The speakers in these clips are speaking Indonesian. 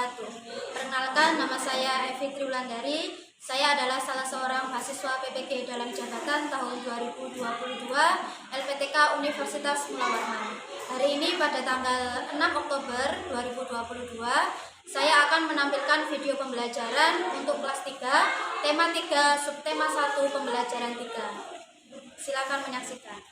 wabarakatuh. Perkenalkan, nama saya Evi Triwulandari. Saya adalah salah seorang mahasiswa PPG dalam jabatan tahun 2022 LPTK Universitas Mula Warman. Hari ini pada tanggal 6 Oktober 2022, saya akan menampilkan video pembelajaran untuk kelas 3, tema 3, subtema 1, pembelajaran 3. Silakan menyaksikan.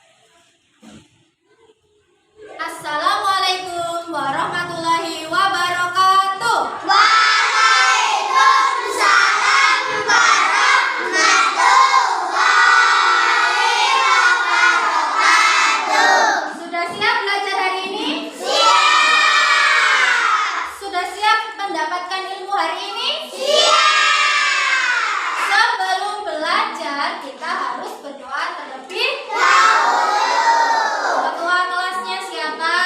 Assalamualaikum warahmatullahi wabarakatuh. Waalaikumsalam warahmatullahi wabarakatuh. Sudah siap belajar hari ini? Siap. Sudah siap mendapatkan ilmu hari ini? Siap. Sebelum belajar, kita harus berdoa terlebih Dahulu. Ketua kelasnya siapa?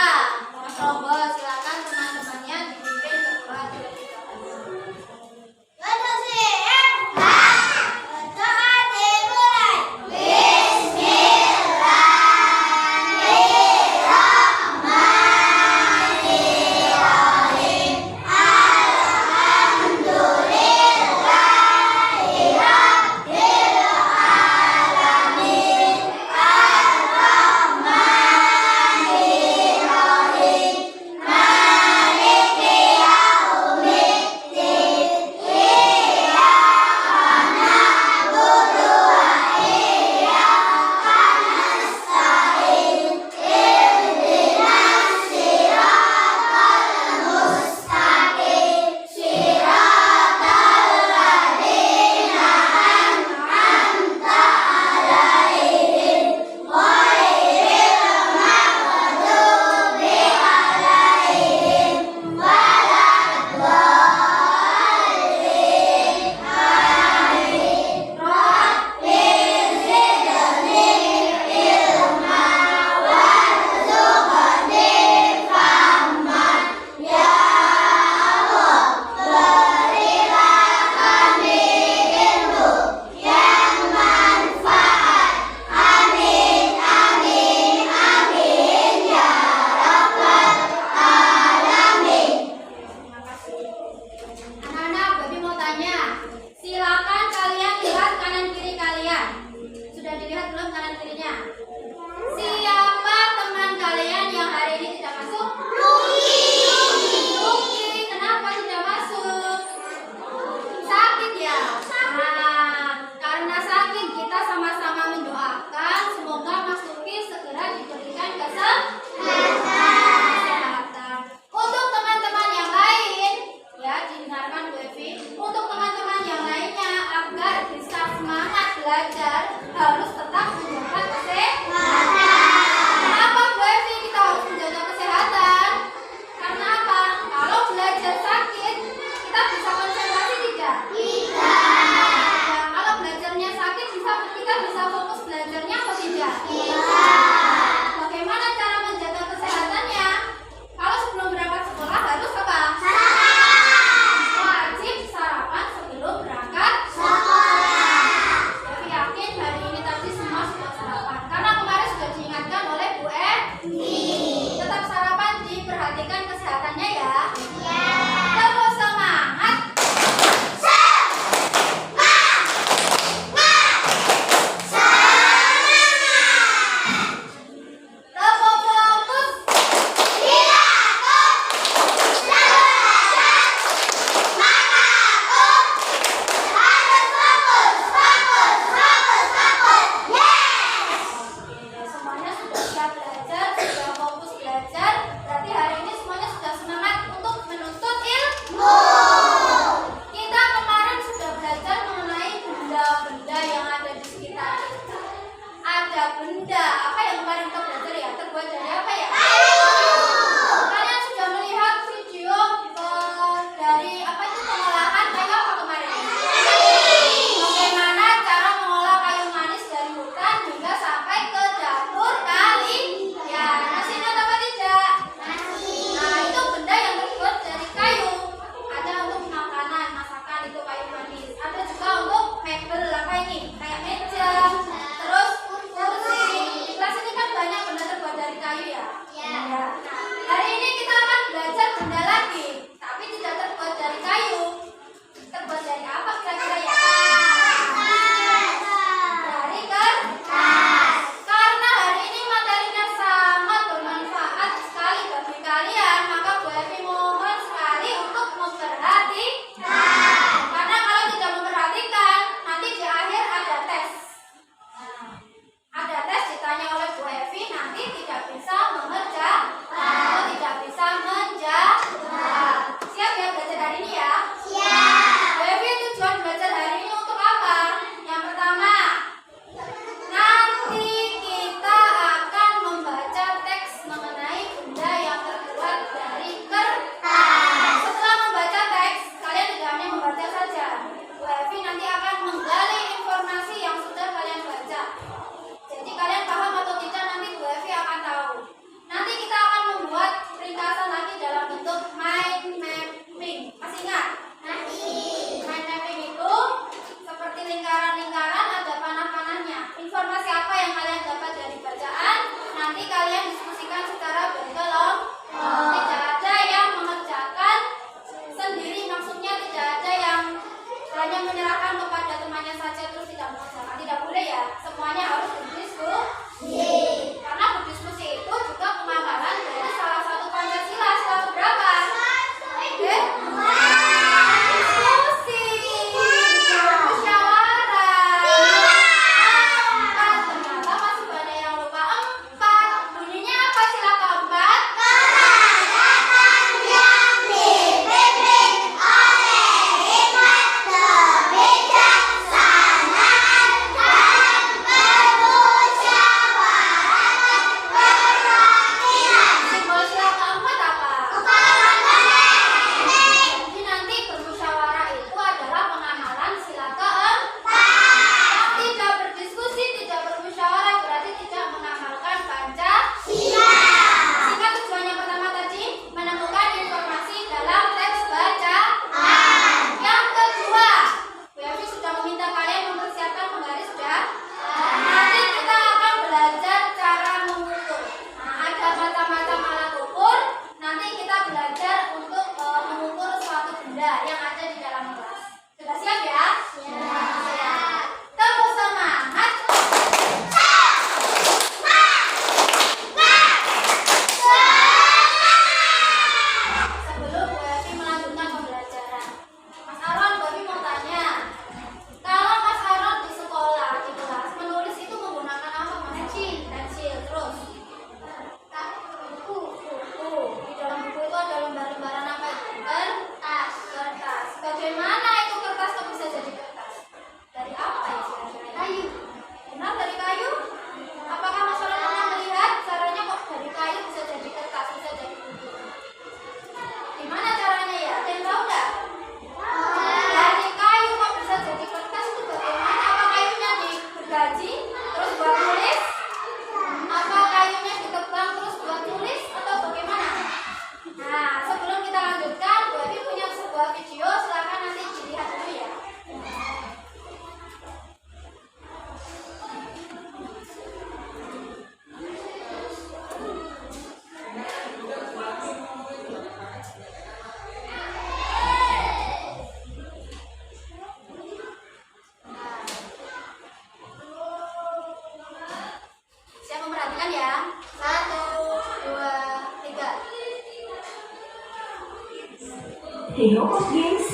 Hey ho, guys!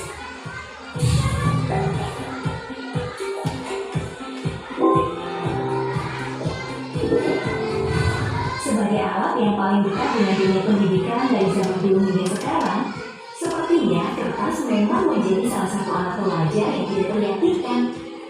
Sebagai alat yang paling dekat dengan dunia pendidikan dari zaman dulu hingga sekarang, sepertinya kertas memang menjadi salah satu alat pelajar yang tidak tergantikan.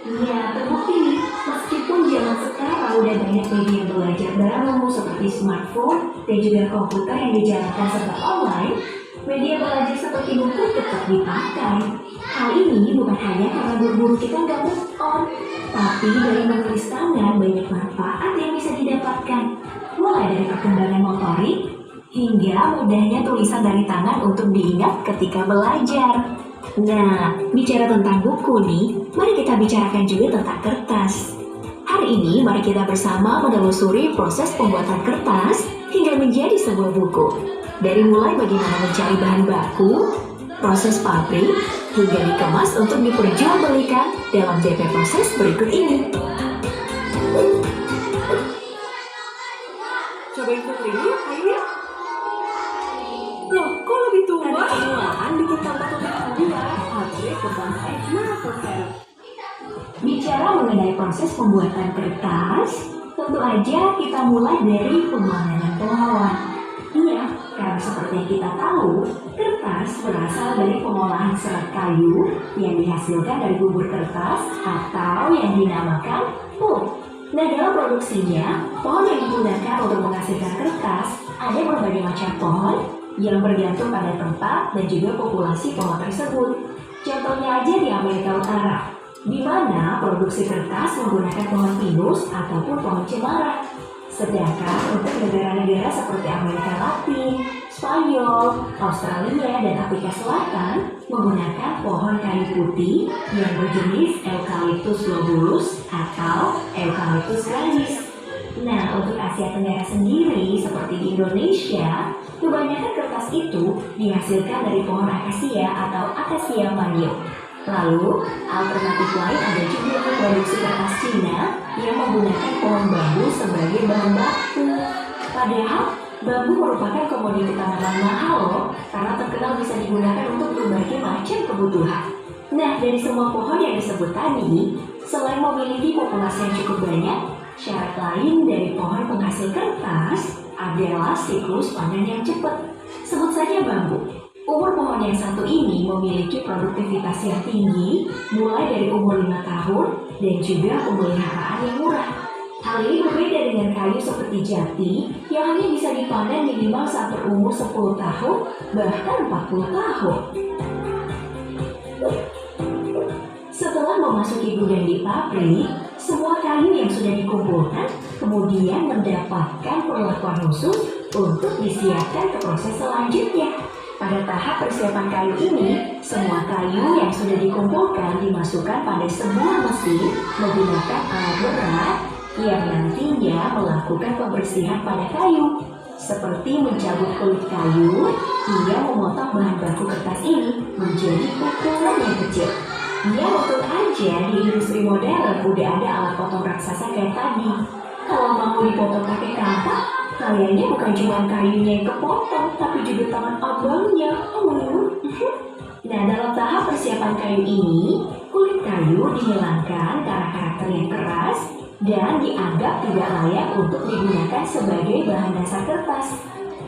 Ya, terbukti nih, meskipun zaman sekarang udah banyak media belajar baru seperti smartphone dan juga komputer yang dijalankan serta online, media belajar seperti buku tetap dipakai. Hal ini bukan hanya karena guru-guru kita nggak move on, tapi dari menulis tangan banyak manfaat yang bisa didapatkan. Mulai dari perkembangan motorik, hingga mudahnya tulisan dari tangan untuk diingat ketika belajar. Nah, bicara tentang buku nih, mari kita bicarakan juga tentang kertas. Hari ini, mari kita bersama menelusuri proses pembuatan kertas hingga menjadi sebuah buku. Dari mulai bagaimana mencari bahan baku, proses pabrik, hingga dikemas untuk diperjualbelikan dalam DP proses berikut ini. Cobain Putri ini ya, ayo ya. Loh, kok lebih tua? Tadi kenuaan bikin tambah tua. Pabrik tentang saya kenapa, Bicara mengenai proses pembuatan kertas, tentu aja kita mulai dari pemanenan pohon. Iya, karena seperti yang kita tahu, kertas berasal dari pengolahan serat kayu yang dihasilkan dari bubur kertas atau yang dinamakan pulp. Nah, dalam produksinya, pohon yang digunakan untuk menghasilkan kertas ada berbagai macam pohon yang bergantung pada tempat dan juga populasi pohon tersebut. Contohnya aja di Amerika Utara, di mana produksi kertas menggunakan pohon pinus ataupun pohon cemara. Sedangkan untuk negara-negara seperti Amerika Latin, Spanyol, Australia, dan Afrika Selatan menggunakan pohon kayu putih yang berjenis Eucalyptus globulus atau Eucalyptus grandis. Nah, untuk Asia Tenggara sendiri seperti di Indonesia, kebanyakan kertas itu dihasilkan dari pohon akasia atau Acacia manio. Lalu, alternatif lain ada juga produksi kertas Cina yang menggunakan pohon bambu sebagai bahan baku. Padahal, bambu merupakan komoditi tanaman mahal loh, karena terkenal bisa digunakan untuk berbagai macam kebutuhan. Nah, dari semua pohon yang disebut tadi, selain memiliki populasi yang cukup banyak, syarat lain dari pohon penghasil kertas adalah siklus panen yang cepat. Sebut saja bambu. Umur pohon yang satu ini memiliki produktivitas yang tinggi, mulai dari umur 5 tahun dan juga pemeliharaan yang murah. Hal ini berbeda dengan kayu seperti jati yang hanya bisa dipanen minimal saat berumur 10 tahun, bahkan 40 tahun. Setelah memasuki gudang di pabrik, semua kayu yang sudah dikumpulkan kemudian mendapatkan perlakuan khusus untuk disiapkan ke proses selanjutnya. Pada tahap persiapan kayu ini, semua kayu yang sudah dikumpulkan dimasukkan pada sebuah mesin menggunakan alat berat yang nantinya melakukan pembersihan pada kayu, seperti mencabut kulit kayu hingga memotong bahan baku kertas ini menjadi ukuran yang kecil. Ya, betul aja, di industri modern udah ada alat potong raksasa kayak tadi. Kalau mau dipotong pakai kampak, kayaknya bukan cuma kayunya yang kepotong, tapi juga tangan abangnya. Nah, dalam tahap persiapan kayu ini, kulit kayu dihilangkan karena karakter yang keras dan dianggap tidak layak untuk digunakan sebagai bahan dasar kertas.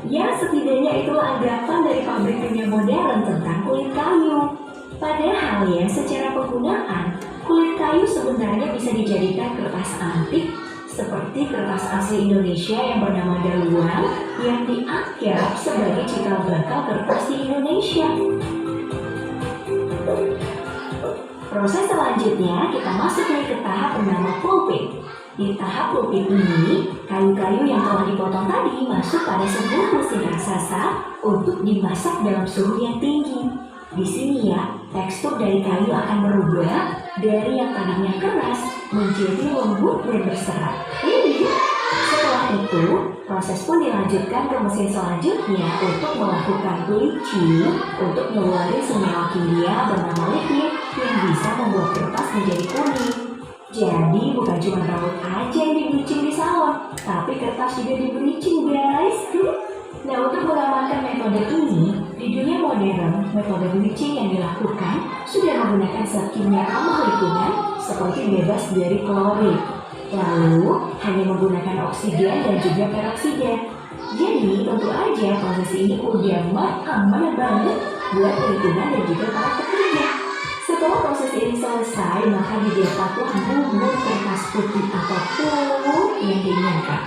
Ya, setidaknya itulah anggapan dari pabrik dunia modern tentang kulit kayu. Padahal ya, secara penggunaan, kulit kayu sebenarnya bisa dijadikan kertas antik seperti kertas asli Indonesia yang bernama daluan yang dianggap sebagai cikal bakal kertas di Indonesia. Proses selanjutnya kita masuk ke tahap bernama pulping. Di tahap pulping ini, kayu-kayu yang telah dipotong tadi masuk pada sebuah mesin raksasa untuk dimasak dalam suhu yang tinggi. Di sini ya, tekstur dari kayu akan berubah dari yang tadinya keras menjadi lembut dan berserat. Setelah itu, proses pun dilanjutkan ke mesin selanjutnya untuk melakukan bleaching untuk mengeluarkan senyawa kimia bernama liquid yang bisa membuat kertas menjadi kuning. Jadi bukan cuma rambut aja yang di-bleaching di salon, tapi kertas juga di-bleaching guys. Nah, untuk mengamankan metode ini, di dunia modern modern, metode bleaching yang dilakukan sudah menggunakan zat kimia ramah lingkungan seperti bebas dari klorin, lalu hanya menggunakan oksigen dan juga peroksida. Jadi tentu aja proses ini udah aman banget buat lingkungan dan juga para pekerja. Setelah proses ini selesai, maka didapatlah bubur kertas putih atau pulp yang diinginkan.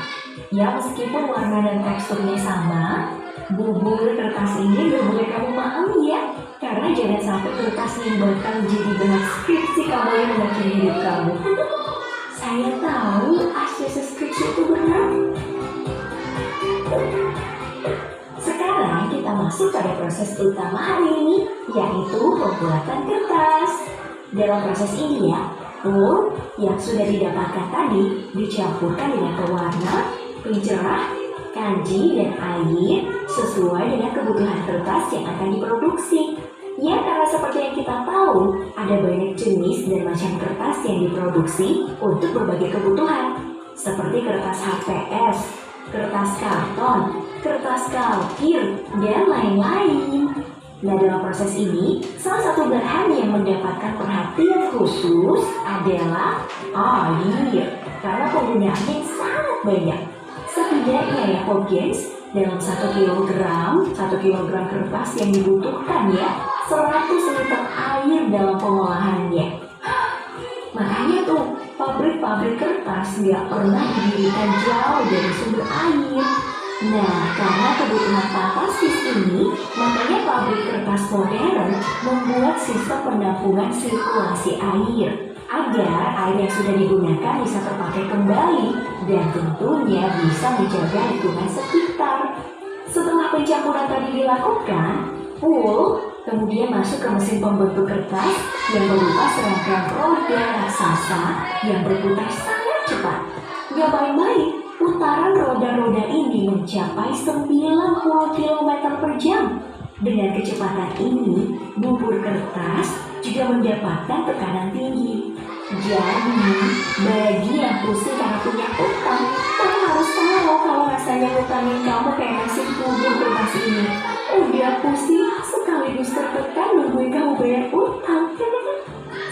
Ya, meskipun warna dan teksturnya sama, bubur kertas ini gak boleh kamu pahami ya, karena jangan sampai kertasnya yang bakal jadi bahan skripsi kamu yang mengakhiri hidup kamu. Saya tahu ACC skripsi itu berat. Sekarang kita masuk pada proses utama hari ini, yaitu pembuatan kertas. Dalam proses ini ya, pulp yang sudah didapatkan tadi dicampurkan dengan pewarna, pencerah, kanji, dan air sesuai dengan kebutuhan kertas yang akan diproduksi. Ya, karena seperti yang kita tahu, ada banyak jenis dan macam kertas yang diproduksi untuk berbagai kebutuhan, seperti kertas HPS, kertas karton, kertas kalkir, dan lain-lain. Nah, dalam proses ini, salah satu bahan yang mendapatkan perhatian khusus adalah air, karena penggunaannya sangat banyak. Setidaknya ya, Popgens, dalam 1 kilogram kertas yang dibutuhkan ya, 100 liter air dalam pengolahannya. Makanya tuh, pabrik-pabrik kertas nggak pernah didirikan jauh dari sumber air. Nah, karena kebutuhan fantastis ini, makanya pabrik kertas modern membuat sistem penampungan sirkulasi air agar air yang sudah digunakan bisa terpakai kembali dan tentunya bisa menjaga lingkungan sekitar. Setelah pencampuran tadi dilakukan, pulp kemudian masuk ke mesin pembentuk kertas yang berupa serangkaian roda raksasa yang berputar sangat cepat. Gak main-main, putaran roda-roda ini mencapai 90 km per jam. Dengan kecepatan ini, bubur kertas juga mendapatkan tekanan tinggi. Jadi, bagi yang pusing karena punya utang, kamu harus tahu kalau rasanya ngutangin kamu kayak nasib bubur kertas ini. Udah pusing sekaligus tertekan nungguin kamu bayar utang.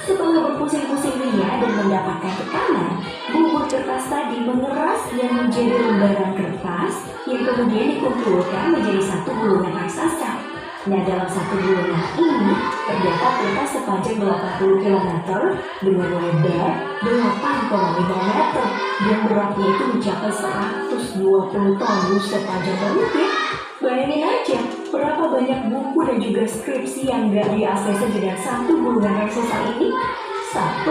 Setelah berpusing-pusing ria dan mendapatkan tekanan, bubur kertas tadi mengeras dan menjadi lembaran kertas yang kemudian dikumpulkan menjadi satu gulungan raksasa. Nah, dalam satu gulungan ini terdapat kertas sepanjang 80 km dengan lebar 8,5 meter dan beratnya itu mencapai 120 ton sepanjang berikut. Bayangin aja berapa banyak buku dan juga skripsi yang gak di-ACC dengan satu gulungan raksasa ini. 1,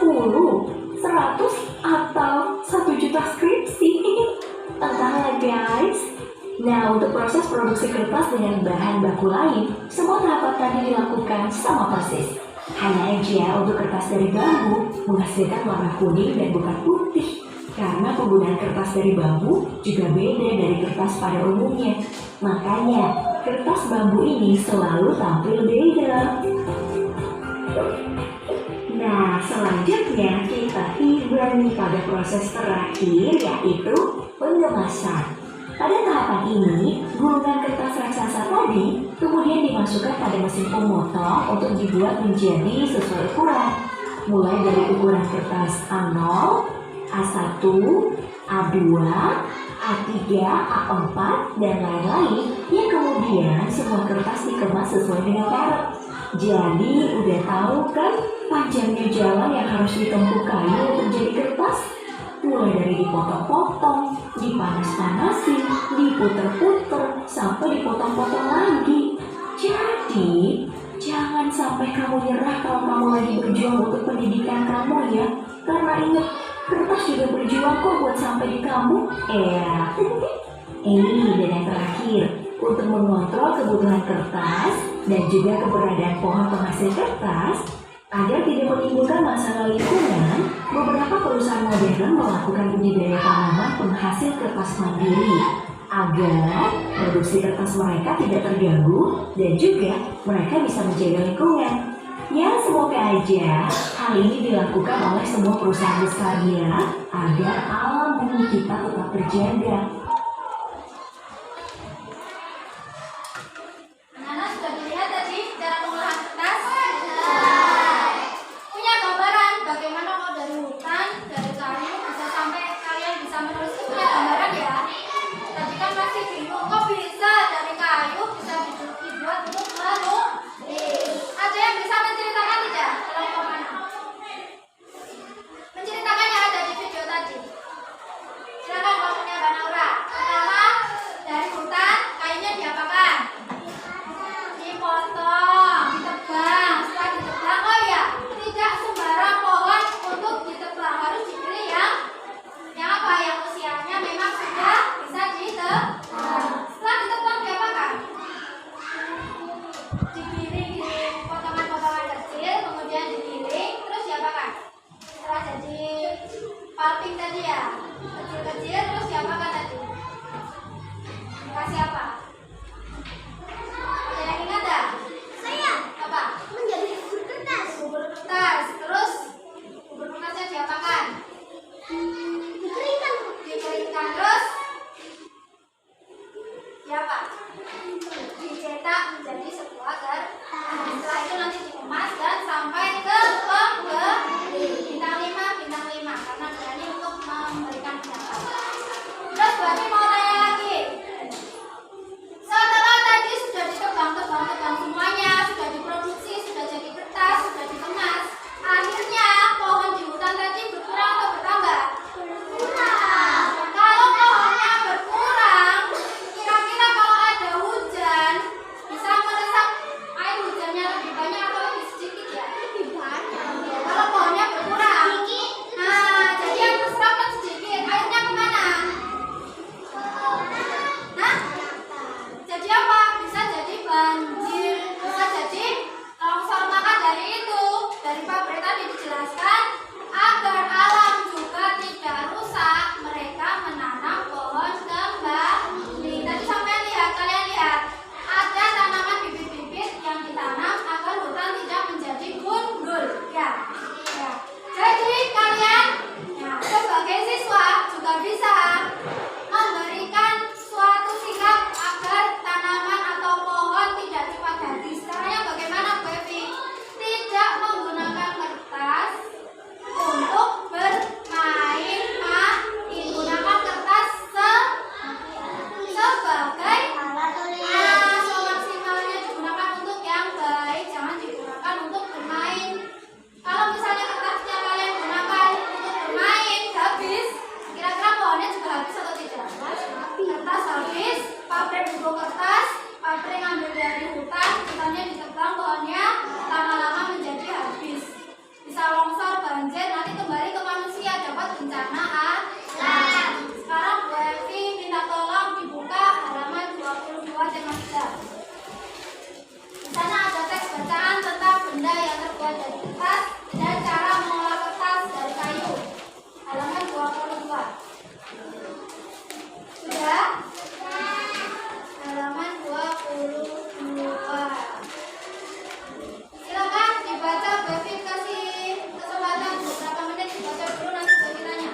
10, 100, atau 1 juta skripsi. Entahlah guys. Nah, untuk proses produksi kertas dengan bahan baku lain, semua tahapan tadi dilakukan sama persis. Hanya aja untuk kertas dari bambu menghasilkan warna kuning dan bukan putih. Karena penggunaan kertas dari bambu juga beda dari kertas pada umumnya. Makanya, kertas bambu ini selalu tampil beda. Nah, selanjutnya kita tiba nih pada proses terakhir, yaitu pengemasan. Pada tahapan ini, gulungan kertas raksasa tadi kemudian dimasukkan pada mesin pemotong untuk dibuat menjadi sesuai ukuran. Mulai dari ukuran kertas A0, A1, A2, A3, A4, dan lain-lain yang kemudian semua kertas dikemas sesuai dengan merek. Jadi udah tahu kan panjangnya jalan yang harus ditempuh kayu untuk jadi kertas? Mulai dari dipotong-potong, dipanas-panasin, diputer-puter, sampai dipotong-potong lagi. Jadi, jangan sampai kamu nyerah kalau kamu lagi berjuang untuk pendidikan kamu ya. Karena ingat, kertas juga berjuang kok buat sampai di kamu. Dan yang terakhir, untuk mengontrol kebutuhan kertas dan juga keberadaan pohon penghasil kertas, agar tidak menimbulkan masalah lingkungan, beberapa perusahaan modern melakukan budidaya tanaman penghasil kertas mandiri agar produksi kertas mereka tidak terganggu dan juga mereka bisa menjaga lingkungan. Ya, semoga aja hal ini dilakukan oleh semua perusahaan besar ya, agar alam bumi kita tetap terjaga. Anak-anak Sudah tadi cara pengolahan kertas? Punya gambaran bagaimana kok dari hutan, dari kayu bisa sampai kalian bisa menulis itu punya gambaran ya? Tadi kan masih bingung kok bisa dari kayu bisa dibuat untuk melukis. Ada yang bisa menceritakan tidak? Kelompok mana? Menceritakannya ada di video tadi. Silakan kelompoknya Mbak Naura. Pertama, dari hutan, kayunya diapakan? Dipotong, ditebang. Setelah ditebang, oh ya, tidak sembarang pohon untuk ditebang, harus dipilih yang apa? Yang usianya memang sudah bisa ditebang. Setelah ditebang diapakan? Digiling potongan-potongan kecil, kemudian digiling, terus diapakan? Setelah jadi pulping tadi ya, kecil-kecil, terus diapakan tadi? Dikasih apa? Ada yang ingat tak? Saya Apa? menjadi bubur kertas. Bubur kertas. Terus bubur kertasnya diapakan? Dikeringkan. Dikeringkan. Terus diapa? Dicetak menjadi sebuah kertas. Setelah itu nanti dikemas dan sampai ke pembeli. Bintang 5, bintang 5 karena berani untuk memberikan pendapat. Terus berarti mau tanya lagi. Setelah tadi sudah ditebang semuanya, sudah diproduksi, sudah jadi kertas, sudah dikemas, akhirnya pohon di hutan tadi berkurang atau bertambah? Kurang. Kalau pohonnya berkurang, kira-kira kalau ada hujan bisa meresap air hujannya lebih banyak atau lebih sedikit ya? Lebih banyak. Kalau pohonnya berkurang, Sedikit. nah jadi yang terserap kan sedikit, airnya kemana? Nah, jadi apa? Bisa jadi banjir, bisa jadi longsor. Maka dari itu, dari pabrik tadi dijelaskan agar alam juga tidak rusak, mereka menanam pohon kembali. Tadi sampai lihat, kalian lihat, ada tanaman bibit-bibit yang ditanam agar hutan tidak menjadi gundul. Ya. Jadi kalian, sebagai siswa juga bisa memberikan suatu sikap agar tanaman atau pohon tidak cepat habis. Caranya bagaimana, Bu Evi? Tidak menggunakan kertas untuk bermain-main. Gunakan kertas sebagai semaksimalnya digunakan untuk yang baik, jangan digunakan untuk bermain. Kalau misalnya kertasnya kalian gunakan untuk bermain habis, kira-kira pohonnya juga habis atau tidak? Kertas habis, pabrik buku kertas, pabrik ngambil dari hutannya ditebang, pohonnya lama-lama menjadi habis. Bisa longsor, banjir, nanti kembali ke manusia, dapat bencana alam. Sekarang Bu Evi minta tolong dibuka halaman 22 tema 3. Di sana ada teks bacaan tentang benda yang terbuat dari kertas dan cara mengolah kertas dari kayu. Halaman 22. Sudah? Halaman 22. Silakan dibaca, Bu Evi kasih kesempatan beberapa menit dibaca dulu, nanti Bu Evi tanya.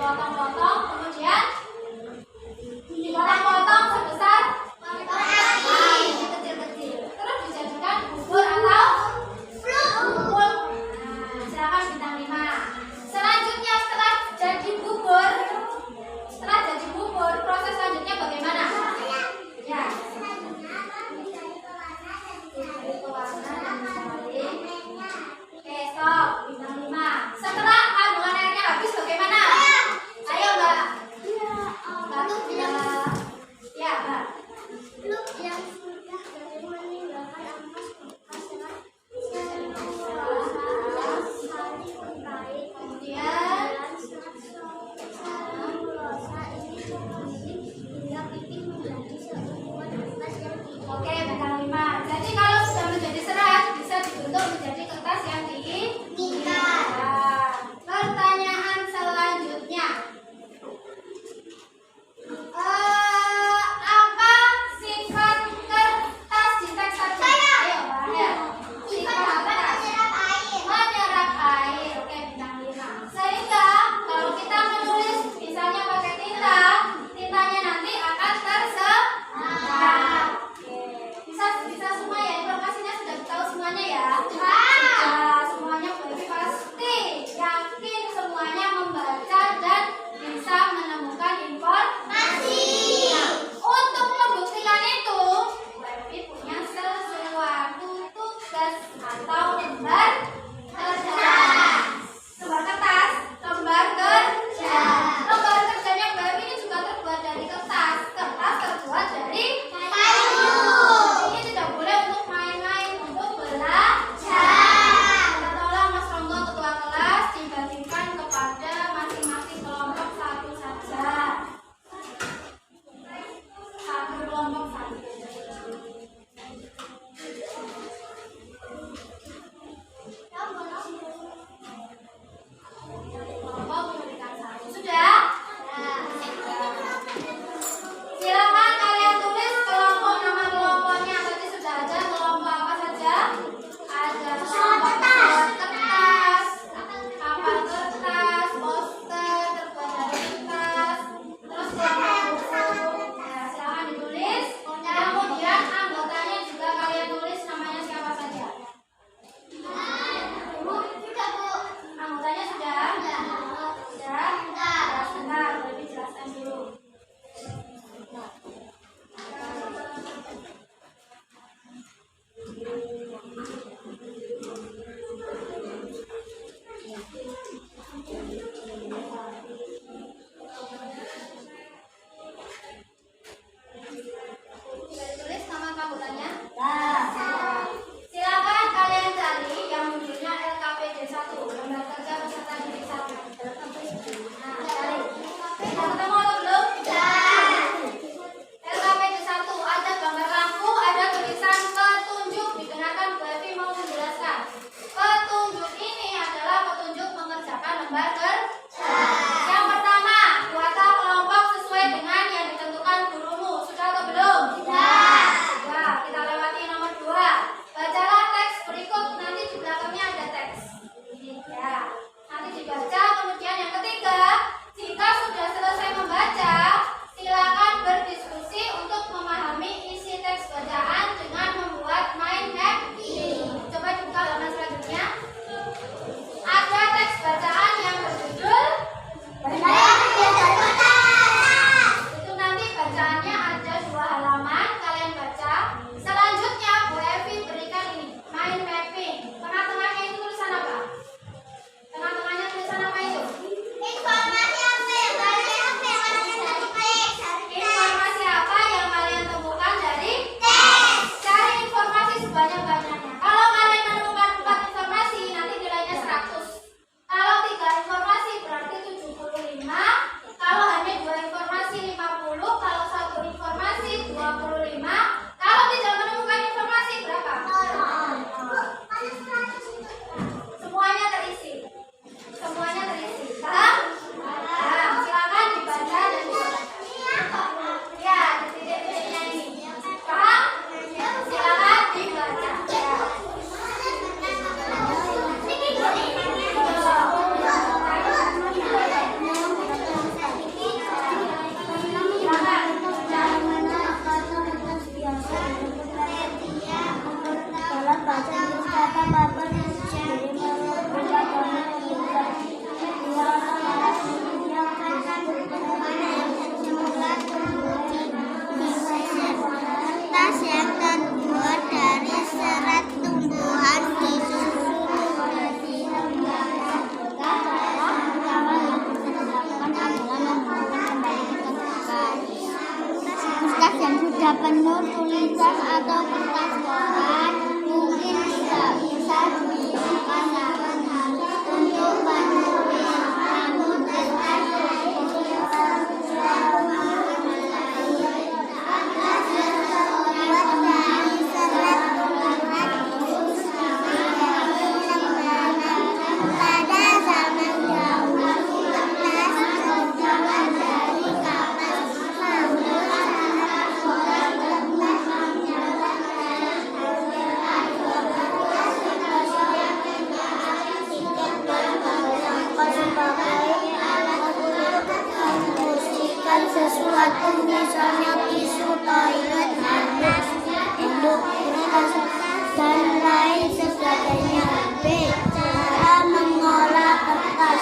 dipotong-potong, kemudian dipotong-potong sebesar kecil-kecil. Terus dijadikan bubur atau bubur. Silakan bintang 5. Selanjutnya setelah jadi bubur, proses selanjutnya bagaimana? Ya. Diberi pewarna dan disaring. Oke, stop. Bintang 5. Setelah kandungan airnya habis bagaimana? Ayo, Mbak. Ya, Mbak. yang sudah dari meninggalkan ampas bekas dengan Kemudian oke, bintang 5. Jadi kalau sudah menjadi serat bisa dibentuk menjadi kertas yang diinginkan. Pertanyaan selanjutnya. Apa sifat kertas di teks tadi? Ayo, Mbak. Sifat kertas menyerap air. Oke, bintang 5. Sehingga kalau kita menulis misalnya pakai tinta, tintanya nanti akan terserap. Bisa semua ya, informasinya sudah tahu semuanya ya. Sudah semuanya berarti pasti yakin semuanya membaca dan bisa menemukan informasi. Nah, untuk membuktikan itu, Webi punya sesuatu tugas atau lembar kerja. Lembar kertas, lembar kerja. Lembar kerjanya Webi ini juga terbuat dari kertas. Kertas terbuat dari kayu. Ini tidak boleh untuk main-main, untuk belajar. Kita tolong Mas Ronggo ketua kelas dibagikan kepada masing-masing tidak penuh tulisan atau kertas koran, mungkin tidak bisa digunakan dengan halus untuk menulis. Namun dengan pada zaman dahulu kertas terbuat dari kapas, namun sekarang orang kertas mempromosikan sesuatu, misalnya tisu toilet, handuk, kertas, dan lain sebagainya. B. Cara mengolah kertas.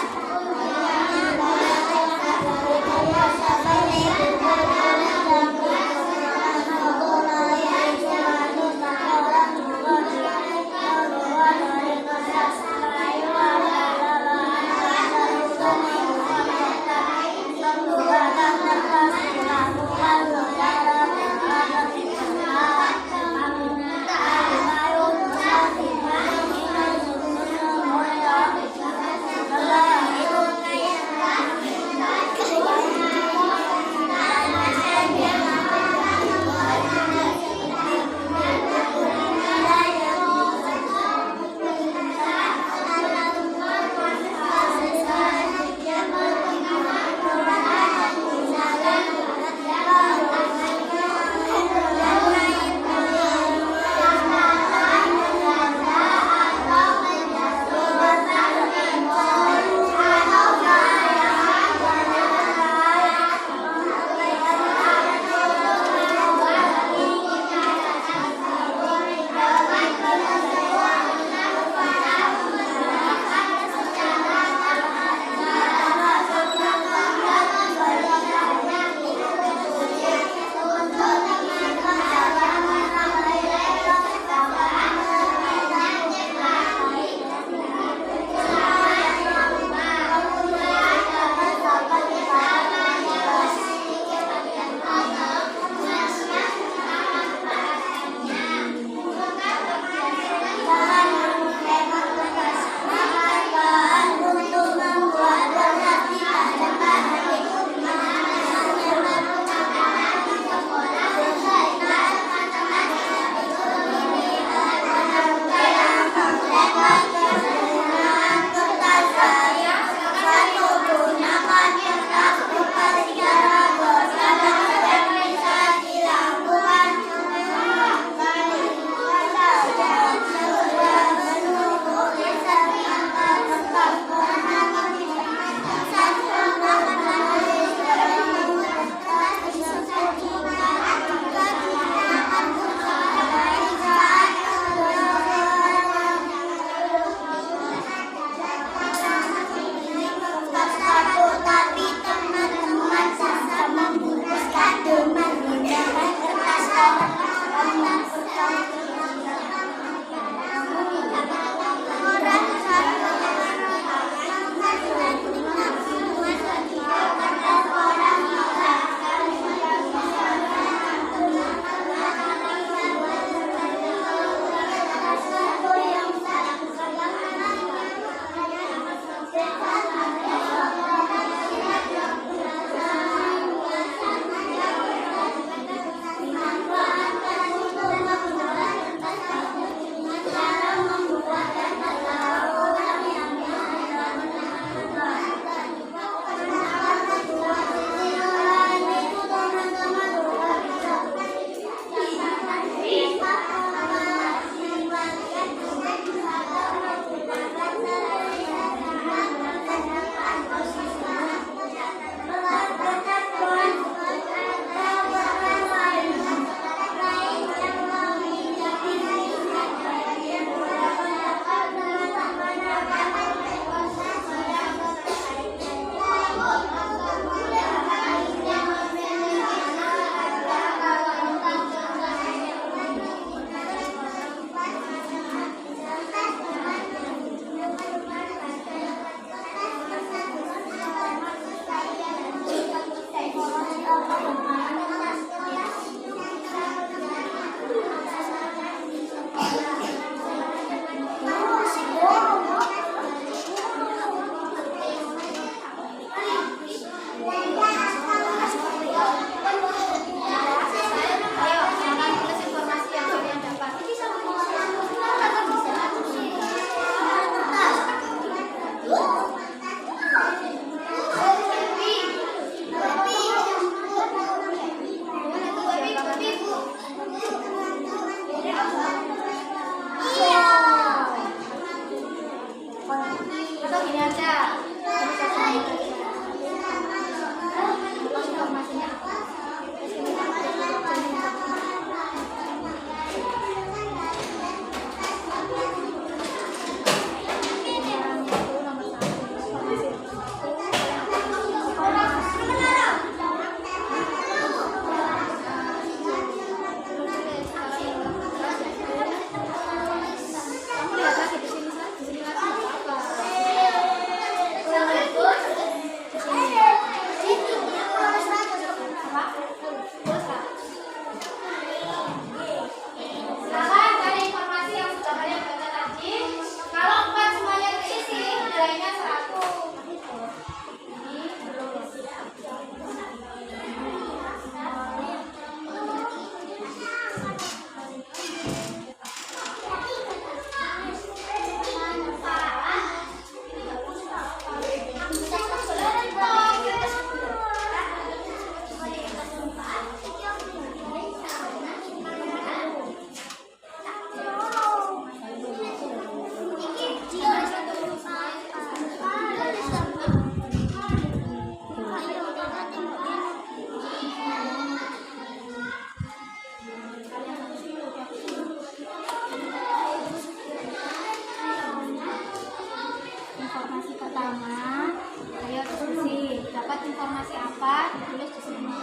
apa? Tulis di sini.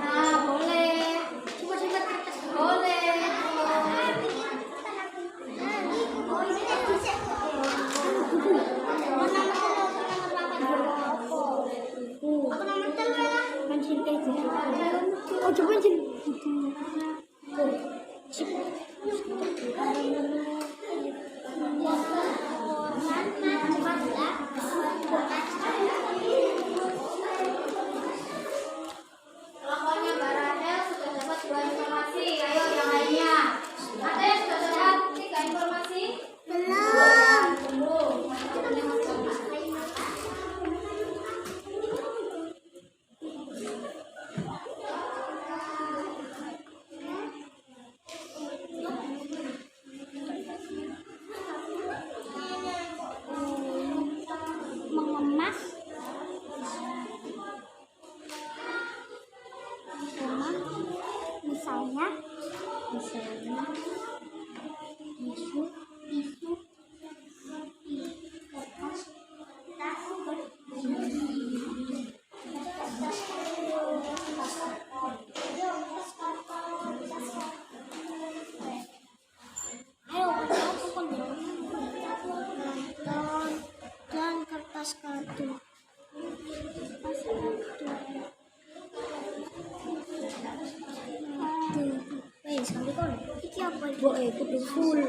Nah, boleh. Coba kertas. Boleh. Oh, coba sih. Kelompoknya Mbak Rahel sudah dapat 2 informasi. Ayo yang lainnya. Ada yang sudah dapat 3 informasi? Belum. Mengemas misalnya tisu kertas dan kertas kartu. Sekali kon. Iki apa? Kudu full.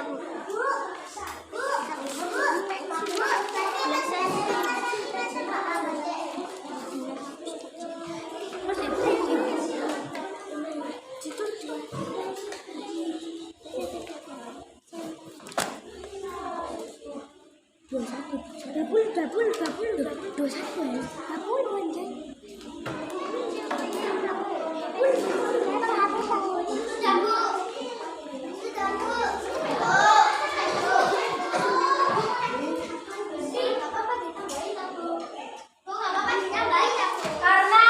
Bu. Karena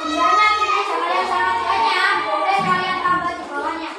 jumlahnya tidak kalian sangat banyak, boleh kalian tambah di bawahnya.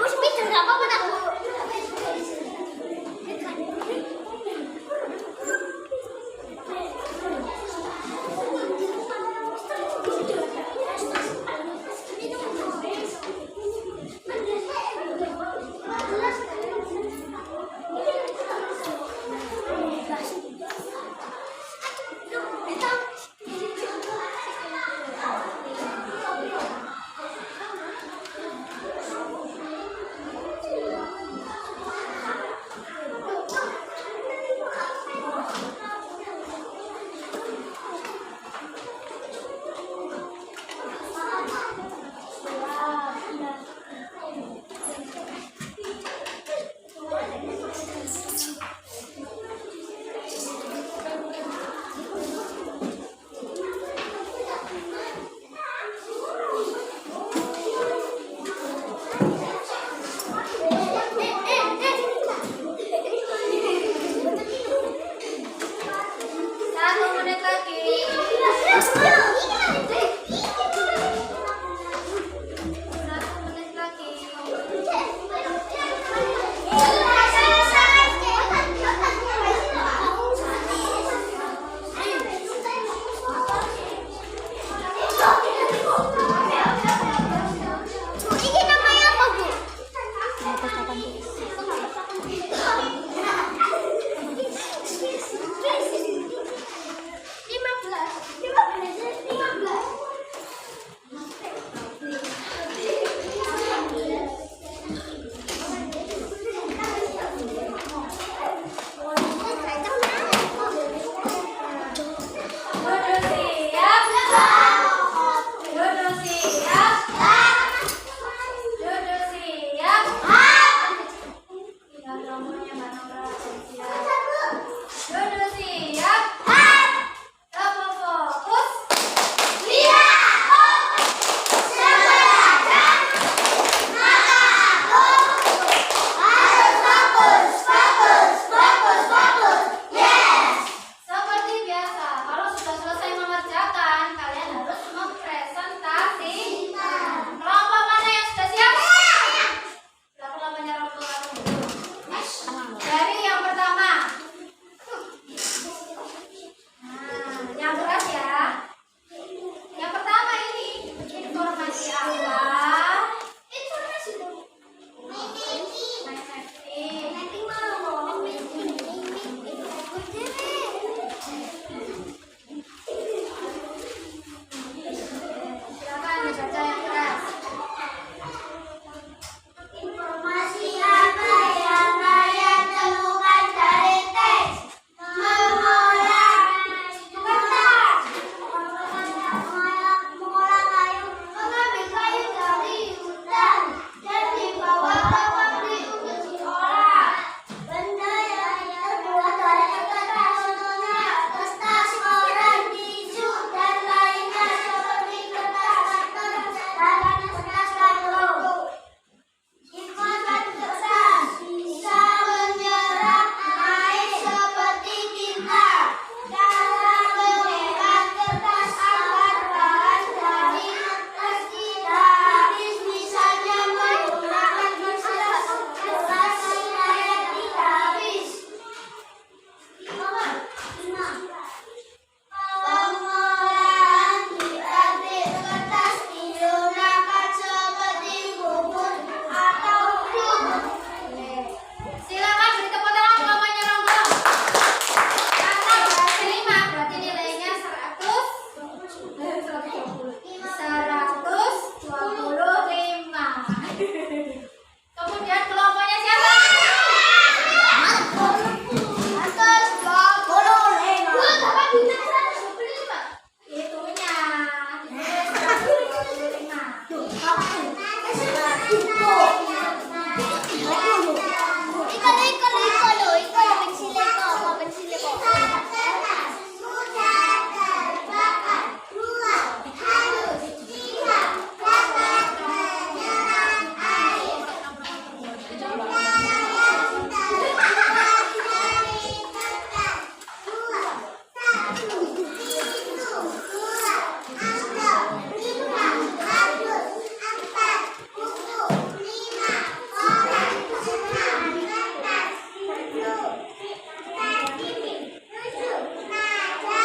Speaker, nggak apa-apa nak. Satu menit lagi.